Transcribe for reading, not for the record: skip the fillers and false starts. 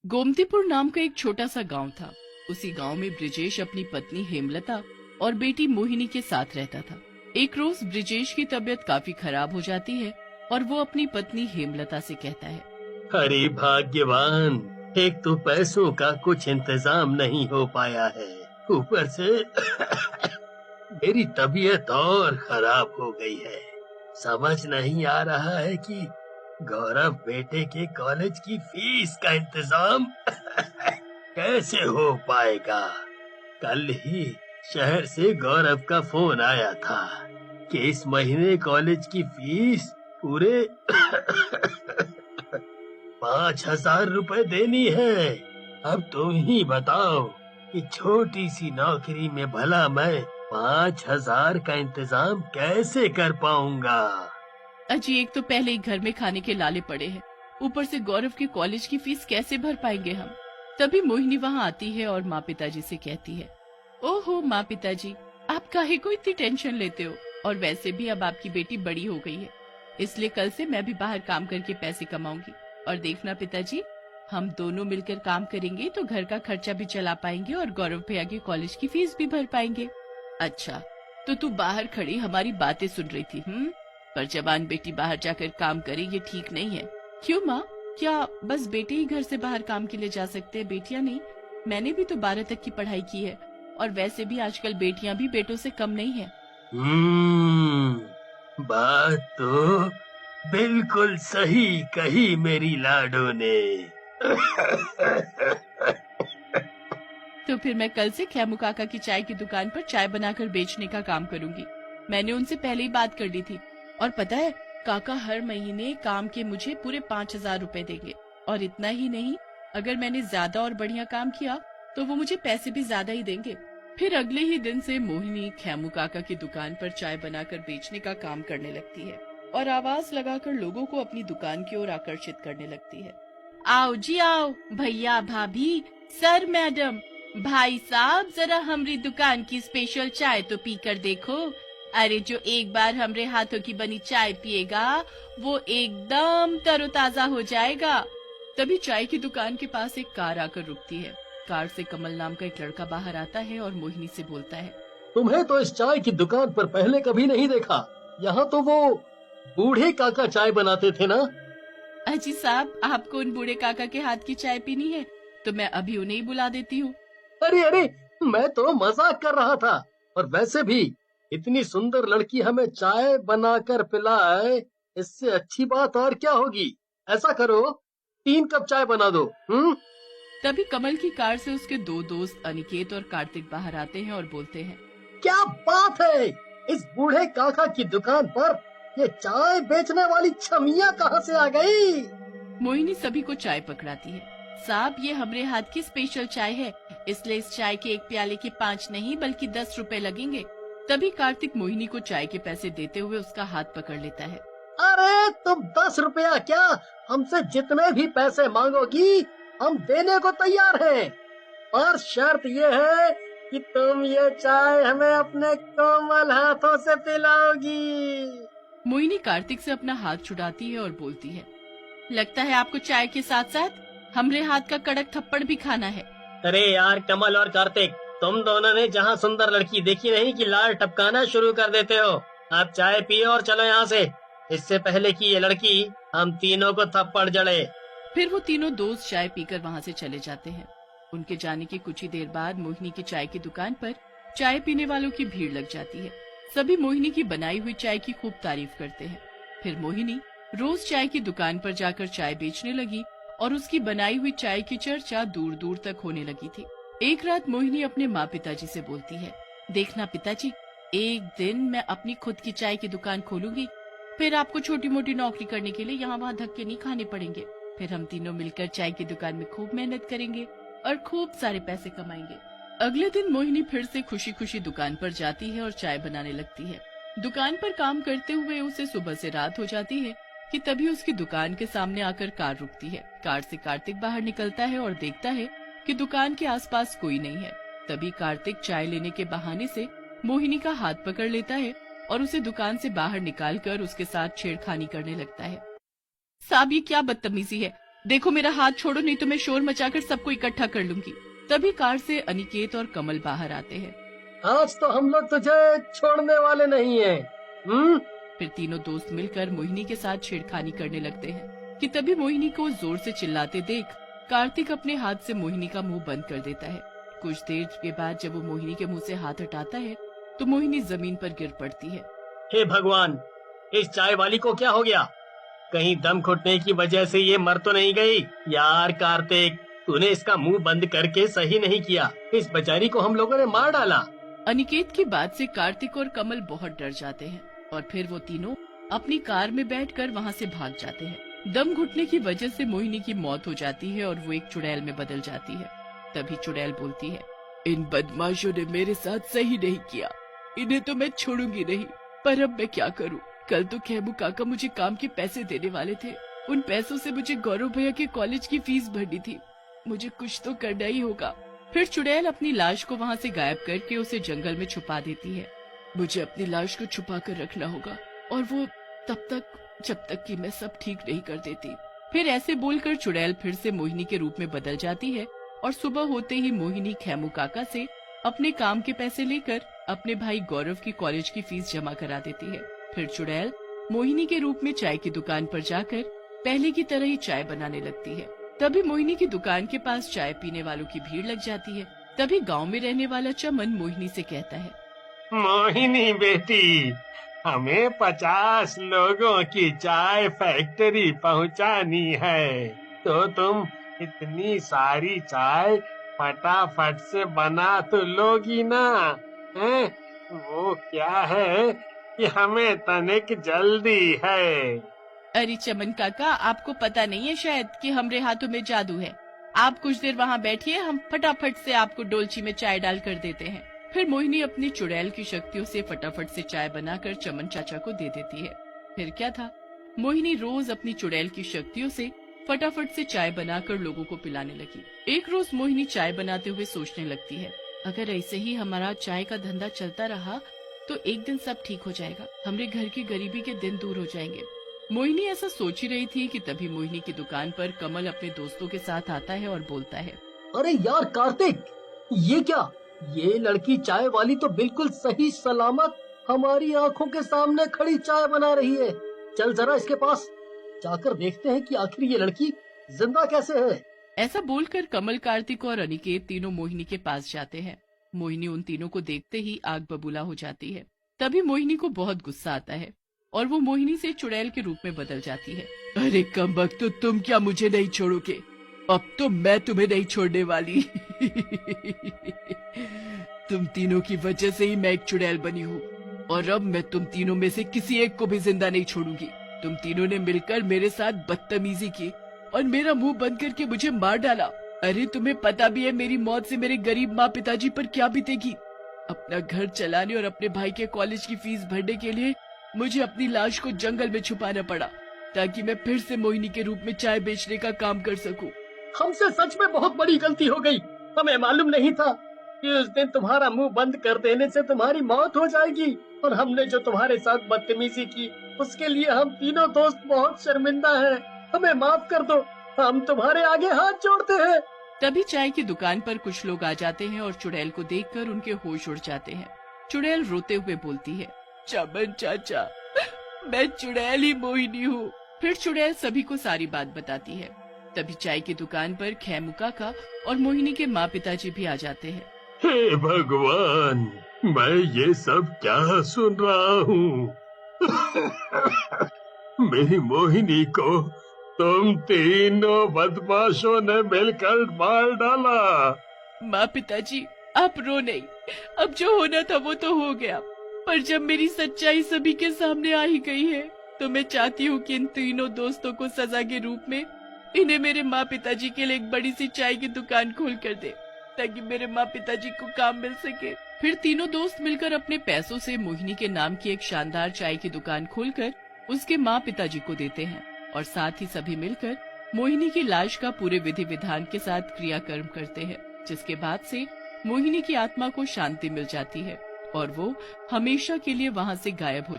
गोमतीपुर नाम का एक छोटा सा गांव था। उसी गांव में ब्रिजेश अपनी पत्नी हेमलता और बेटी मोहिनी के साथ रहता था। एक रोज ब्रिजेश की तबीयत काफी खराब हो जाती है और वो अपनी पत्नी हेमलता से कहता है, अरे भाग्यवान, एक तो पैसों का कुछ इंतजाम नहीं हो पाया है, ऊपर से मेरी तबीयत और खराब हो गई है। समझ नहीं आ रहा है कि गौरव बेटे के कॉलेज की फीस का इंतजाम कैसे हो पाएगा। कल ही शहर से गौरव का फोन आया था कि इस महीने कॉलेज की फीस पूरे 5,000 रुपए देनी है। अब तुम ही बताओ कि छोटी सी नौकरी में भला मैं 5,000 का इंतजाम कैसे कर पाऊंगा। अजी एक तो पहले ही घर में खाने के लाले पड़े हैं, ऊपर से गौरव के कॉलेज की फीस कैसे भर पाएंगे हम। तभी मोहिनी वहाँ आती है और माँ पिताजी से कहती है, ओहो माँ पिताजी, आप काहे को इतनी टेंशन लेते हो, और वैसे भी अब आपकी बेटी बड़ी हो गई है, इसलिए कल से मैं भी बाहर काम करके पैसे कमाऊंगी। और देखना पिताजी, हम दोनों मिलकर काम करेंगे तो घर का खर्चा भी चला पाएंगे और गौरव भैया की कॉलेज की फीस भी भर पाएंगे। अच्छा, तो तू बाहर खड़ी हमारी बातें सुन रही थी? पर जवान बेटी बाहर जाकर काम करे ये ठीक नहीं है। क्यों माँ, क्या बस बेटे ही घर से बाहर काम के लिए जा सकते हैं, बेटियां नहीं? मैंने भी तो 12 तक की पढ़ाई की है, और वैसे भी आजकल बेटियां भी बेटों से कम नहीं है। बात तो बिल्कुल सही कही मेरी लाडो ने। तो फिर मैं कल से खेमू काका की चाय की दुकान पर चाय बनाकर बेचने का काम करूंगी। मैंने उनसे पहले ही बात कर ली थी, और पता है काका हर महीने काम के मुझे पूरे 5,000 रुपए देंगे। और इतना ही नहीं, अगर मैंने ज्यादा और बढ़िया काम किया तो वो मुझे पैसे भी ज्यादा ही देंगे। फिर अगले ही दिन से मोहिनी खेमू काका की दुकान पर चाय बनाकर बेचने का काम करने लगती है और आवाज लगाकर लोगों को अपनी दुकान की ओर आकर्षित करने लगती है। आओ जी आओ, भैया भाभी, सर मैडम, भाई साहब, जरा हमारी दुकान की स्पेशल चाय तो पी कर देखो। अरे जो एक बार हमरे हाथों की बनी चाय पिएगा वो एकदम तरोताजा हो जाएगा। तभी चाय की दुकान के पास एक कार आकर रुकती है। कार से कमल नाम का एक लड़का बाहर आता है और मोहिनी से बोलता है, तुम्हें तो इस चाय की दुकान पर पहले कभी नहीं देखा। यहाँ तो वो बूढ़े काका चाय बनाते थे ना? अजी साहब, आपको उन बूढ़े काका के हाथ की चाय पीनी है तो मैं अभी उन्हें ही बुला देती हूँ। अरे अरे, मैं तो मजाक कर रहा था। और वैसे भी इतनी सुंदर लड़की हमें चाय बनाकर पिलाए, इससे अच्छी बात और क्या होगी। ऐसा करो, 3 कप चाय बना दो। तभी कमल की कार से उसके 2 दोस्त अनिकेत और कार्तिक बाहर आते हैं और बोलते हैं, क्या बात है, इस बूढ़े काका की दुकान पर ये चाय बेचने वाली छमिया कहाँ से आ गई? मोहिनी सभी को चाय पकड़ाती है। साहब, ये हमरे हाथ की स्पेशल चाय है, इसलिए इस चाय के एक प्याले के 5 नहीं बल्कि 10 रुपए लगेंगे। तभी कार्तिक मोहिनी को चाय के पैसे देते हुए उसका हाथ पकड़ लेता है। अरे तुम 10 रुपया क्या, हमसे जितने भी पैसे मांगोगी हम देने को तैयार हैं, और शर्त ये है कि तुम ये चाय हमें अपने कोमल हाथों से पिलाओगी। मोहिनी कार्तिक से अपना हाथ छुड़ाती है और बोलती है, लगता है आपको चाय के साथ साथ हमरे हाथ का कड़क थप्पड़ भी खाना है। अरे यार कमल और कार्तिक, तुम दोनों ने जहाँ सुंदर लड़की देखी नहीं कि लाल टपकाना शुरू कर देते हो। आप चाय पियो और चलो यहाँ से, इससे पहले कि ये लड़की हम तीनों को थप्पड़ जड़े। फिर वो तीनों दोस्त चाय पीकर वहाँ से चले जाते हैं। उनके जाने के कुछ ही देर बाद मोहिनी की चाय की दुकान पर चाय पीने वालों की भीड़ लग जाती है। सभी मोहिनी की बनाई हुई चाय की खूब तारीफ करते हैं। फिर मोहिनी रोज चाय की दुकान पर जाकर चाय बेचने लगी और उसकी बनाई हुई चाय की चर्चा दूर दूर तक होने लगी थी। एक रात मोहिनी अपने माँ पिताजी से बोलती है, देखना पिताजी, एक दिन मैं अपनी खुद की चाय की दुकान खोलूंगी, फिर आपको छोटी मोटी नौकरी करने के लिए यहाँ वहाँ धक्के नहीं खाने पड़ेंगे। फिर हम तीनों मिलकर चाय की दुकान में खूब मेहनत करेंगे और खूब सारे पैसे कमाएंगे। अगले दिन मोहिनी फिर से खुशी खुशी दुकान पर जाती है और चाय बनाने लगती है। दुकान पर काम करते हुए उसे सुबह से रात हो जाती है कि तभी उसकी दुकान के सामने आकर कार रुकती है। कार से कार्तिक बाहर निकलता है और देखता है कि दुकान के आसपास कोई नहीं है। तभी कार्तिक चाय लेने के बहाने से मोहिनी का हाथ पकड़ लेता है और उसे दुकान से बाहर निकालकर उसके साथ छेड़खानी करने लगता है। साहब, ये क्या बदतमीजी है, देखो मेरा हाथ छोड़ो, नहीं तो मैं शोर मचाकर सबको इकट्ठा कर लूंगी। तभी कार से अनिकेत और कमल बाहर आते हैं। आज तो हम लोग तुझे छोड़ने वाले नहीं हैं। फिर तीनों दोस्त मिलकर मोहिनी के साथ छेड़खानी करने लगते हैं कि तभी मोहिनी को जोर से चिल्लाते देख कार्तिक अपने हाथ से मोहिनी का मुंह बंद कर देता है। कुछ देर के बाद जब वो मोहिनी के मुंह से हाथ हटाता है तो मोहिनी जमीन पर गिर पड़ती है। हे भगवान, इस चाय वाली को क्या हो गया? कहीं दम घुटने की वजह से ये मर तो नहीं गई? यार कार्तिक, तूने इसका मुंह बंद करके सही नहीं किया। इस बेचारी को हम लोगों ने मार डाला। अनिकेत की बात से कार्तिक और कमल बहुत डर जाते हैं और फिर वो तीनों अपनी कार में बैठकर वहाँ से भाग जाते हैं। दम घुटने की वजह से मोहिनी की मौत हो जाती है और वो एक चुड़ैल में बदल जाती है। तभी चुड़ैल बोलती है, इन बदमाशों ने मेरे साथ सही नहीं किया, इन्हें तो मैं छोड़ूंगी नहीं। पर अब मैं क्या करूं? कल तो खेमू काका मुझे काम के पैसे देने वाले थे। उन पैसों से मुझे गौरव भैया के कॉलेज की फीस भरनी थी। मुझे कुछ तो करना ही होगा। फिर चुड़ैल अपनी लाश को वहाँ से गायब करके उसे जंगल में छुपा देती है। मुझे अपनी लाश को छुपा कर रखना होगा और वो तब तक जब तक कि मैं सब ठीक नहीं कर देती। फिर ऐसे बोलकर चुड़ैल फिर से मोहिनी के रूप में बदल जाती है और सुबह होते ही मोहिनी खेमू काका से अपने काम के पैसे लेकर अपने भाई गौरव की कॉलेज की फीस जमा करा देती है। फिर चुड़ैल मोहिनी के रूप में चाय की दुकान पर जाकर पहले की तरह ही चाय बनाने लगती है। तभी मोहिनी की दुकान के पास चाय पीने वालों की भीड़ लग जाती है। तभी गांव में रहने वाला चमन मोहिनी से कहता है, मोहिनी बेटी, हमें 50 लोगों की चाय फैक्ट्री पहुंचानी है, तो तुम इतनी सारी चाय फटाफट से बना तो लोगी ना? हैं? वो क्या है कि हमें तनिक जल्दी है। अरे चमन काका, आपको पता नहीं है शायद कि हमारे हाथों में जादू है। आप कुछ देर वहाँ बैठिए, हम फटाफट से आपको डोलची में चाय डाल कर देते हैं। फिर मोहिनी अपनी चुड़ैल की शक्तियों से फटाफट से चाय बनाकर चमन चाचा को दे देती है। फिर क्या था, मोहिनी रोज अपनी चुड़ैल की शक्तियों से फटाफट से चाय बनाकर लोगों को पिलाने लगी। एक रोज मोहिनी चाय बनाते हुए सोचने लगती है, अगर ऐसे ही हमारा चाय का धंधा चलता रहा तो एक दिन सब ठीक हो जाएगा, हमारे घर की गरीबी के दिन दूर हो जाएंगे। मोहिनी ऐसा सोच ही रही थी कि तभी मोहिनी की दुकान पर कमल अपने दोस्तों के साथ आता है और बोलता है, अरे यार कार्तिक, ये क्या? ये लड़की चाय वाली तो बिल्कुल सही सलामत हमारी आंखों के सामने खड़ी चाय बना रही है। चल जरा इसके पास जाकर देखते हैं कि आखिर ये लड़की जिंदा कैसे है। ऐसा बोलकर कमल, कार्तिक और अनिकेत तीनों मोहिनी के पास जाते हैं। मोहिनी उन तीनों को देखते ही आग बबूला हो जाती है। तभी मोहिनी को बहुत गुस्सा आता है और वो मोहिनी से चुड़ैल के रूप में बदल जाती है। अरे कमबख्त, तो तुम क्या मुझे नहीं छोड़ोगे? अब तो मैं तुम्हें नहीं छोड़ने वाली। तुम तीनों की वजह से ही मैं एक चुड़ैल बनी हूँ और अब मैं तुम तीनों में से किसी एक को भी जिंदा नहीं छोड़ूंगी। तुम तीनों ने मिलकर मेरे साथ बदतमीजी की और मेरा मुंह बंद करके मुझे मार डाला। अरे तुम्हें पता भी है मेरी मौत से मेरे गरीब माँ पिताजी पर क्या बीतेगी। अपना घर चलाने और अपने भाई के कॉलेज की फीस भरने के लिए मुझे अपनी लाश को जंगल में छुपाना पड़ा ताकि मैं फिर से मोहिनी के रूप में चाय बेचने का काम कर सकूं। हमसे सच में बहुत बड़ी गलती हो गई। हमें मालूम नहीं था कि उस दिन तुम्हारा मुंह बंद कर देने से तुम्हारी मौत हो जाएगी और हमने जो तुम्हारे साथ बदतमीजी की उसके लिए हम तीनों दोस्त बहुत शर्मिंदा हैं। हमें माफ कर दो, हम तुम्हारे आगे हाथ जोड़ते हैं। तभी चाय की दुकान पर कुछ लोग आ जाते हैं और चुड़ैल को देखकर उनके होश उड़ जाते हैं। चुड़ैल रोते हुए बोलती है, चमन चाचा, मैं चुड़ैल ही मोहिनी हूँ। फिर चुड़ैल सभी को सारी बात बताती है। तभी चाय की दुकान पर खेमू काका और मोहिनी के माँ पिताजी भी आ जाते हैं। हे भगवान, मैं ये सब क्या सुन रहा हूँ? मेरी मोहिनी को तुम तीनों बदमाशों ने मिलकर मार डाला। माँ पिताजी, आप रो नहीं, अब जो होना था वो तो हो गया, पर जब मेरी सच्चाई सभी के सामने आ ही गई है तो मैं चाहती हूँ कि इन तीनों दोस्तों को सजा के रूप में इन्हें मेरे माँ पिताजी के लिए एक बड़ी सी चाय की दुकान खोल कर दे ताकि मेरे माँ पिताजी को काम मिल सके। फिर तीनों दोस्त मिलकर अपने पैसों से मोहिनी के नाम की एक शानदार चाय की दुकान खोलकर उसके माँ पिताजी को देते हैं और साथ ही सभी मिलकर मोहिनी की लाश का पूरे विधि विधान के साथ क्रियाकर्म करते हैं, जिसके बाद से मोहिनी की आत्मा को शांति मिल जाती है और वो हमेशा के लिए वहाँ से गायब हो